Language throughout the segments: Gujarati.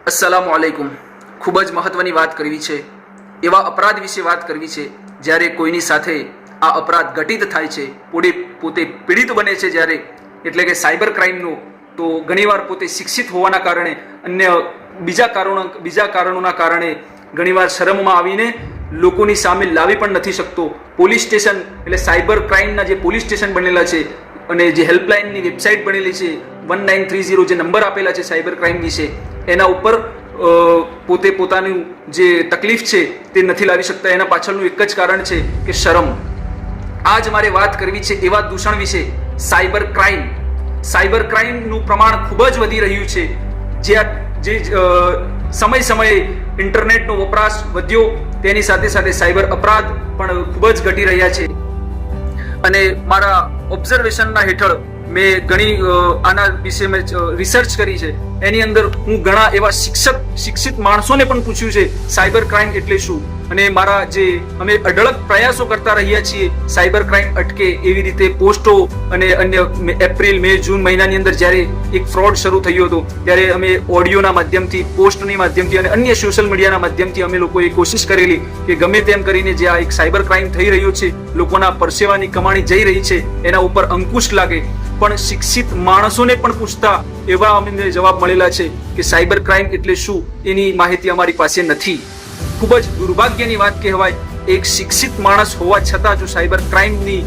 अस्सलामु अलैकुम। खूब ज महत्वनी बात करवी छे, एवा अपराध विषे बात करवी छे ज्यारे कोईनी साथे आ अपराध घटित थाय छे, पोते पीड़ित बने छे ज्यारे, एटले के साइबर क्राइमनो तो घणीवार पोते शिक्षित होवाना कारणे अन्य बीजा कारणोना कारणे घणीवार शरममां आवीने लोकोनी सामे लावी पण नथी शकतो। पोलीस स्टेशन એટલે સાયબર ક્રાઇમના જે પોલીસ સ્ટેશન બનેલા છે અને જે હેલ્પલાઇનની વેબસાઇટ બનેલી છે 1930 જે નંબર આપેલા છે સાયબર ક્રાઇમ વિશે, એના ઉપર પોતે પોતાનું જે તકલીફ છે તે નથી લાવી શકતા। એના પાછળનું એક જ કારણ છે કે શરમ। આજ મારે વાત કરવી છે એવા દૂષણ વિશે, સાયબર ક્રાઇમનું પ્રમાણ ખૂબ જ વધી રહ્યું છે। જે સમયે ઇન્ટરનેટનો વપરાશ વધ્યો તેની સાથે સાથે સાયબર અપરાધ પણ ખૂબ જ ઘટી રહ્યા છે। અને મારા ઓબ્ઝર્વેશનના હેઠળ મેં ઘણી આના વિશે મેં રિસર્ચ કરી છે। એની અંદર હું ઘણા એવા શિક્ષિત માણસોને પણ પૂછ્યું છે સાયબર ક્રાઇમ એટલે શું, અને મારા જે અમે અઢળક પ્રયાસો કરતા રહ્યા છીએ સાયબર ક્રાઇમ અટકે એવી રીતે પોસ્ટો અને અન્ય એપ્રિલ મે જૂન મહિનાની અંદર જ્યારે એક ફ્રોડ શરૂ થયો હતો ત્યારે અમે ઓડિયોના માધ્યમથી, પોસ્ટની માધ્યમથી અને અન્ય સોશિયલ મીડિયાના માધ્યમથી અમે લોકોએ કોશિશ કરેલી કે ગમે તેમ કરીને જે આ એક સાયબર ક્રાઇમ થઈ રહ્યો છે, લોકોના પરસેવાની કમાણી જઈ રહી છે, એના ઉપર અંકુશ લાગે। પણ શિક્ષિત માણસોને પણ પૂછતા એવા અમને જવાબ મળેલા છે કે સાયબર ક્રાઇમ એટલે શું એની માહિતી અમારી પાસે નથી। ખૂબ જ દુર્ભાગ્યની વાત કહેવાય, એક શિક્ષિત માણસ હોવા છતાં જો સાયબર ક્રાઇમની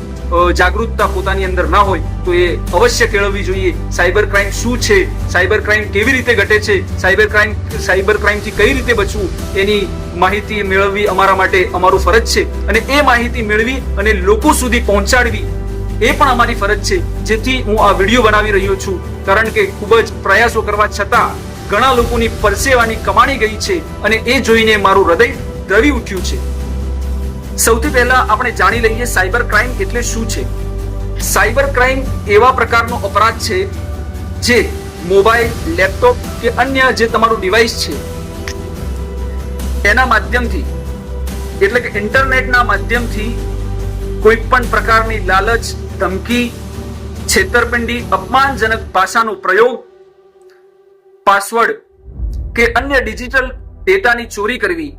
જાગૃતતા પોતાની અંદર ના હોય તો એ અવશ્ય કેળવવી જોઈએ। સાયબર ક્રાઇમ શું છે, સાયબર ક્રાઇમ કેવી રીતે ઘટે છે, સાયબર ક્રાઇમથી કઈ રીતે બચવું, એની માહિતી મેળવવી અમારા માટે અમારું ફરજ છે, અને એ માહિતી મેળવી અને લોકો સુધી પહોંચાડવી એ પણ અમારી ફરજ છે। જેથી હું આ વિડીયો બનાવી રહ્યો છું, કારણ કે ખૂબ જ પ્રયાસો કરવા છતાં ઘણા લોકોની પરસેવાની કમાણી ગઈ છે અને એ જોઈને મારું હૃદય દ્રવી ઉઠ્યું છે। સૌથી પહેલા આપણે જાણી લઈએ સાયબર ક્રાઇમ એટલે શું છે। સાયબર ક્રાઇમ એવા પ્રકારનો અપરાધ છે જે મોબાઈલ, લેપટોપ કે અન્ય જે તમારું ડિવાઇસ છે એના માધ્યમથી, એટલે કે ઇન્ટરનેટના માધ્યમથી કોઈ પણ પ્રકારની લાલચ, ધમકી, છેતરપિંડી, અપમાનજનક ભાષાનો પ્રયોગ, પાસવર્ડ કે અન્ય ડિજિટલ ડેટાની ચોરી કરવી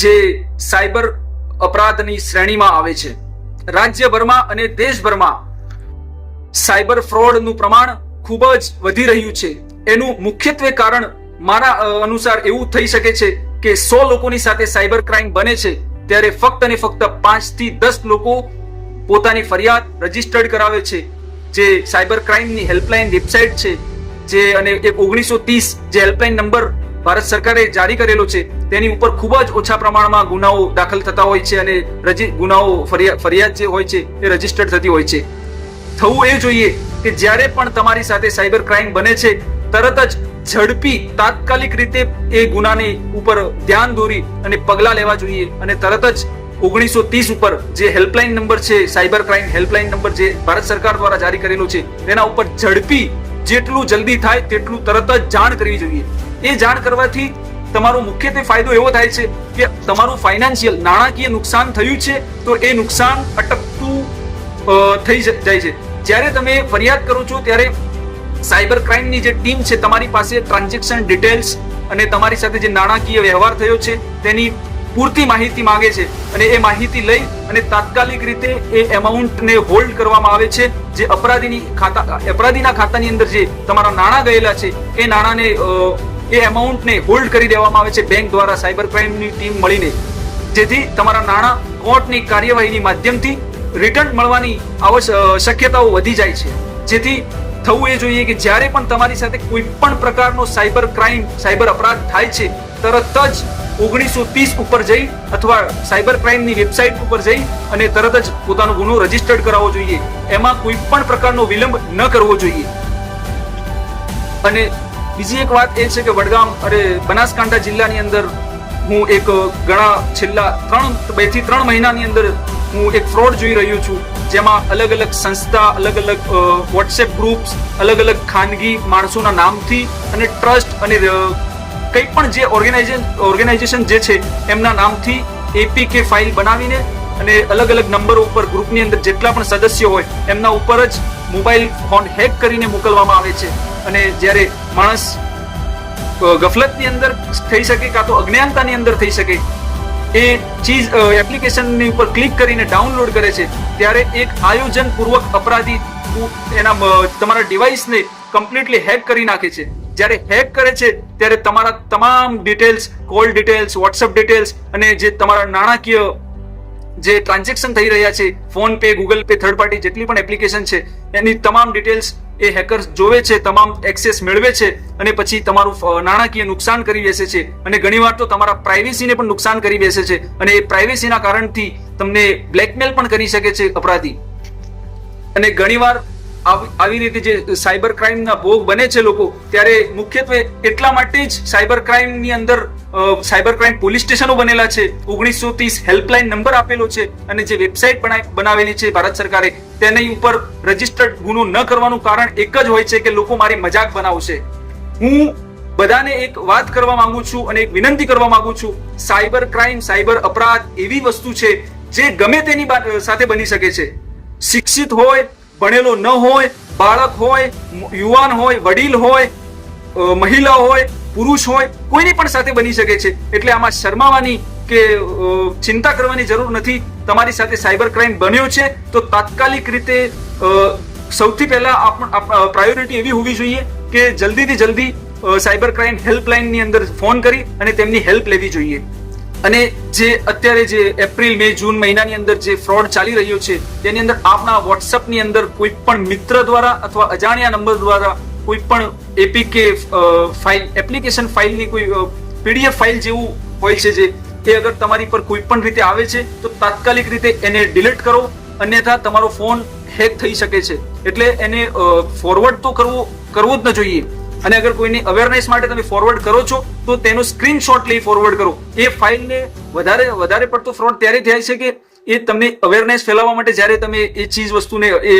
જે સાયબર અપરાધની શ્રેણીમાં આવે છે। રાજ્યભરમાં અને દેશભરમાં સાયબર ફ્રોડનું પ્રમાણ ખૂબ જ વધી રહ્યું છે। એનું મુખ્યત્વે કારણ મારા અનુસાર એવું થઈ શકે છે કે 100 લોકોની સાથે સાયબર ક્રાઇમ બને છે ત્યારે ફક્ત અને ફક્ત 5 થી 10 લોકો પોતાની ફરિયાદ રજીસ્ટર્ડ કરાવે છે। જે સાયબર ક્રાઇમની હેલ્પલાઇન વેબસાઇટ છે જે અને 1930 જે હેલ્પલાઇન નંબર ભારત સરકારે જારી કરેલો છે તેની ઉપર ખૂબ જ ઓછા પ્રમાણમાં ગુનાઓ દાખલ થતા હોય છે અને ફરિયાદ જે હોય છે એ રજીસ્ટર્ડ થતી હોય છે। થવું એ જોઈએ કે જ્યારે પણ તમારી સાથે સાયબર ક્રાઇમ બને છે તરત જ ઝડપી તાત્કાલિક રીતે એ ગુનાની ઉપર ધ્યાન દોરી અને પગલા લેવા જોઈએ, અને તરત જ 1930 ઉપર જે હેલ્પલાઇન નંબર છે, સાયબર ક્રાઇમ હેલ્પલાઇન નંબર જે ભારત સરકાર દ્વારા જારી કરેલો છે તેના ઉપર ઝડપી જેટલું જલ્દી થાય તેટલું તરત જ જાણ કરવી જોઈએ। એ જાણ કરવાથી તમારો મુખ્યત્વે ફાયદો એવો થાય છે કે તમારું ફાઇનાન્શિયલ નાણાકીય નુકસાન થયું છે તો એ નુકસાન અટકતું થઈ જાય છે। જ્યારે તમે ફરિયાદ કરો છો ત્યારે સાયબર ક્રાઇમની જે ટીમ છે તમારી પાસે ટ્રાન્ઝેક્શન ડિટેલ્સ અને તમારી સાથે જે નાણાકીય વ્યવહાર થયો છે તેની પૂરતી માહિતી માંગે છે, અને એ માહિતી લઈ અને તાત્કાલિક રીતે એ એમાઉન્ટને હોલ્ડ કરવામાં આવે છે। જે અપરાધીના ખાતાની અંદર જે તમારા નાણાં ગયેલા છે એ નાણાંને એ એમાઉન્ટને હોલ્ડ કરી દેવામાં આવે છે બેંક દ્વારા, સાયબર ક્રાઇમની ટીમ મળીને, જેથી તમારા નાણાં કોર્ટની કાર્યવાહીની માધ્યમથી રિટર્ન મળવાની શક્યતાઓ વધી જાય છે। જેથી થવું એ જોઈએ કે જ્યારે પણ તમારી સાથે કોઈ પણ પ્રકારનો સાયબર અપરાધ થાય છે તરત જ 1930 ઉપર જઈ અથવા સાયબર ક્રાઇમની વેબસાઇટ ઉપર જઈ અને તરત જ પોતાનો ગુનો રજીસ્ટર્ડ કરાવવો જોઈએ। એમાં કોઈ પણ પ્રકારનો વિલંબ ન કરવો જોઈએ। અને બીજી એક વાત એ છે કે બનાસકાંઠા જિલ્લાની અંદર હું એક ઘણા છેલ્લા 2 થી 3 મહિનાની અંદર હું એક ફ્રોડ જોઈ રહ્યો છું, જેમાં અલગ અલગ સંસ્થા, અલગ અલગ વોટ્સએપ ગ્રુપ્સ, અલગ અલગ ખાનગી માણસોના નામથી અને ટ્રસ્ટ અને કંઈ પણ જે ઓર્ગેનાઇઝેશન જે છે એમના નામથી એપીકે ફાઇલ બનાવીને અને અલગ અલગ નંબરો ઉપર ગ્રુપની અંદર જેટલા પણ સદસ્યો હોય એમના ઉપર જ મોબાઈલ ફોન હેક કરીને મોકલવામાં આવે છે। અને જ્યારે માણસ ગફલતની અંદર થઈ શકે કાં તો અજ્ઞાનતાની અંદર થઈ શકે એ ચીજ એપ્લિકેશનની ઉપર ક્લિક કરીને ડાઉનલોડ કરે છે, ત્યારે એક આયોજનપૂર્વક અપરાધી તમારા ડિવાઇસને કમ્પ્લીટલી હેક કરી નાખે છે. જ્યારે હેક કરે છે ત્યારે તમારા તમામ details, call details, WhatsApp details અને જે તમારા નાણાકીય જે ટ્રાન્ઝેક્શન થઈ રહ્યા છે, phone pay, Google pay, third party જેટલી પણ એપ્લિકેશન છે એની તમામ ડિટેલ્સ એ હેકર્સ જોવે છે, તમામ એક્સેસ મેળવે છે અને પછી તમારું નાણાકીય નુકસાન કરી બેસે છે. અને ઘણીવાર તો તમારા પ્રાઇવેસીને પણ નુકસાન કરી બેસે છે અને એ પ્રાઇવેસીના કારણથી તમને બ્લેકમેલ પણ કરી શકે છે અપરાધી. અને ઘણીવાર આવી રીતે જે સાયબર ક્રાઇમના ભોગ બને છે લોકો, ત્યારે મુખ્યત્વે એટલા માટે જ સાયબર ક્રાઇમની અંદર સાયબર ક્રાઇમ પોલીસ સ્ટેશનો બનેલા છે, 1930 હેલ્પલાઇન નંબર આપેલો છે અને જે વેબસાઇટ બનાવેલી છે ભારત સરકારે, તેની ઉપર રજીસ્ટર્ડ ગુનો ન કરવાનું કારણ એક જ હોય છે કે લોકો મારી મજાક બનાવશે. હું બધાને એક વાત કરવા માંગુ છું અને એક વિનંતી કરવા માંગુ છું, સાયબર ક્રાઇમ, સાયબર અપરાધ એવી વસ્તુ છે જે ગમે તેની સાથે બની શકે છે. શિક્ષિત હોય, ભણેલો ન હોય, બાળક હોય, યુવાન હોય, વડીલ હોય, મહિલા હોય, પુરુષ હોય, કોઈની પણ સાથે બની શકે છે. એટલે આમાં શરમાવાની કે ચિંતા કરવાની જરૂર નથી. તમારી સાથે સાયબર ક્રાઇમ બન્યો છે તો તાત્કાલિક રીતે સૌથી પહેલા પ્રાયોરિટી એવી હોવી જોઈએ કે જલ્દીથી જલ્દી સાયબર ક્રાઇમ હેલ્પલાઇનની અંદર ફોન કરી અને તેમની હેલ્પ લેવી જોઈએ. અને જે અત્યારે જે એપ્રિલ, મે, જૂન મહિનાની અંદર જે ફ્રોડ ચાલી રહ્યો છે તેની અંદર આપના વોટ્સઅપની અંદર કોઈ પણ મિત્ર દ્વારા અથવા અજાણ્યા નંબર દ્વારા કોઈ પણ એપીકે ફાઇલ, એપ્લિકેશન ફાઇલની કોઈ પીડીએફ ફાઇલ જેવું હોય છે જે એ અગર તમારી પર કોઈ પણ રીતે આવે છે તો તાત્કાલિક રીતે એને ડિલીટ કરો, અન્યથા તમારો ફોન હેક થઈ શકે છે. એટલે એને ફોરવર્ડ તો કરવો જ ન જોઈએ. અને અગર કોઈની અવેરનેસ માટે તમે ફોરવર્ડ કરો છો તો તેનો સ્ક્રીનશોટ લઈ ફોરવર્ડ કરો. એ ફાઇલને વધારે પડતો ફ્રોડ ત્યારે થાય છે કે એ તમને અવેરનેસ ફેલાવવા માટે જ્યારે તમે એ ચીજ વસ્તુને, એ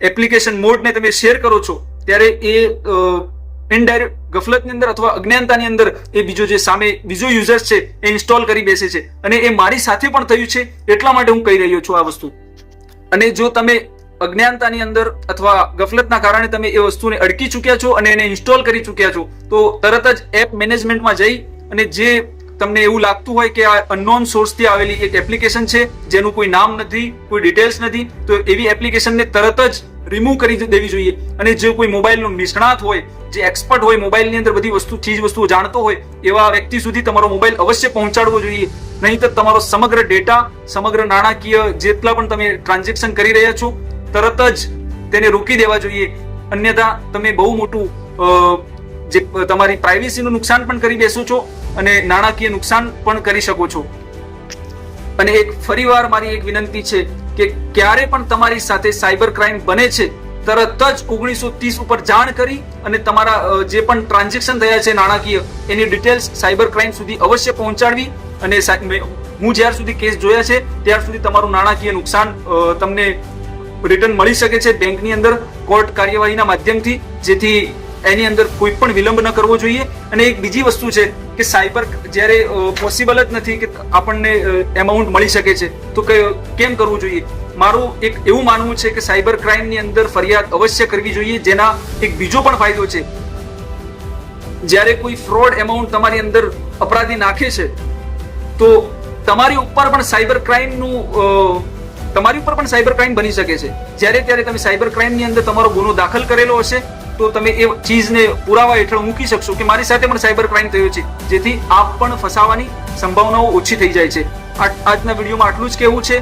એપ્લિકેશન મોડને તમે શેર કરો છો ત્યારે એ ઇનડાયરેક્ટ ગફલતની અંદર અથવા અજ્ઞાનતાની અંદર એ બીજો યુઝર્સ છે એ ઇન્સ્ટોલ કરી બેસે છે. અને એ મારી સાથે પણ થયું છે, એટલા માટે હું કહી રહ્યો છું આ વસ્તુ. અને જો તમે અજ્ઞાનતાની અંદર અથવા ગફલતના કારણે તમે એ વસ્તુને અડકી ચૂક્યા છો અને એને ઇન્સ્ટોલ કરી ચૂક્યા છો તો તરત જ એપ મેનેજમેન્ટમાં જઈ અને જે તમને એવું લાગતું હોય કે આ અનનોન સોર્સથી આવેલી એક એપ્લિકેશન છે જેનું કોઈ નામ નથી, કોઈ ડિટેલ્સ નથી, તો એવી એપ્લિકેશનને તરત જ રિમૂવ કરી દેવી જોઈએ. અને જે કોઈ મોબાઈલનો નિષ્ણાત હોય, જે એક્સપર્ટ હોય, મોબાઈલની અંદર બધી ચીજ વસ્તુઓ જાણતો હોય, એવા વ્યક્તિ સુધી તમારો મોબાઈલ અવશ્ય પહોંચાડવો જોઈએ. નહીંતર તમારો સમગ્ર ડેટા, સમગ્ર નાણાકીય જેટલા પણ તમે ટ્રાન્ઝેક્શન કરી રહ્યા છો તરત જ તેને રોકી દેવા જોઈએ. અન્યથા તમે બહુ મોટું જે તમારી પ્રાઇવેસીનું નુકસાન પણ કરી બેસો છો અને નાણાકીય નુકસાન પણ કરી શકો છો. અને ફરીવાર મારી એક વિનંતી છે કે ક્યારે પણ તમારી સાથે સાયબર ક્રાઇમ બને છે તરત જ 1930 ઉપર જાણ કરી અને તમારા જે પણ ટ્રાન્ઝેક્શન થયા છે નાણાકીય, એની ડિટેલ્સ સાયબર ક્રાઇમ સુધી અવશ્ય પહોંચાડવી. અને હું જ્યાર સુધી કેસ જોયા છે ત્યાર સુધી તમારું નાણાકીય નુકસાન તમને રિટર્ન મળી શકે છે બેંકની અંદર કોર્ટ કાર્યવાહીના માધ્યમથી, જેથી એની અંદર કોઈ પણ વિલંબ ન કરવો જોઈએ. અને એક બીજી વસ્તુ છે કે સાયબર જ્યારે પોસિબલ જ નથી કે આપણને એમાઉન્ટ મળી શકે છે તો કેમ કરવું જોઈએ? મારું એક એવું માનવું છે કે સાયબર ક્રાઇમની અંદર ફરિયાદ અવશ્ય કરવી જોઈએ. જેના એક બીજો પણ ફાયદો છે, જ્યારે કોઈ ફ્રોડ એમાઉન્ટ તમારી અંદર અપરાધી નાખે છે તો તમારી ઉપર પણ સાયબર ક્રાઇમ બની શકે છે. ત્યારે તમે સાયબર ક્રાઇમની અંદર તમારો ગુનો દાખલ કરેલો હશે તો તમે એ ચીજને પુરાવા હેઠળ મૂકી શકશો કે મારી સાથે પણ સાયબર ક્રાઇમ થયો છે, જેથી આપ પણ ફસાવાની સંભાવનાઓ ઓછી થઈ જાય છે. આજના વિડીયોમાં આટલું જ કહેવું છે.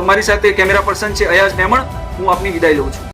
મારી સાથે કેમેરા પર્સન છે અયાઝ મેમણ. હું આપની વિદાય લઉં છું.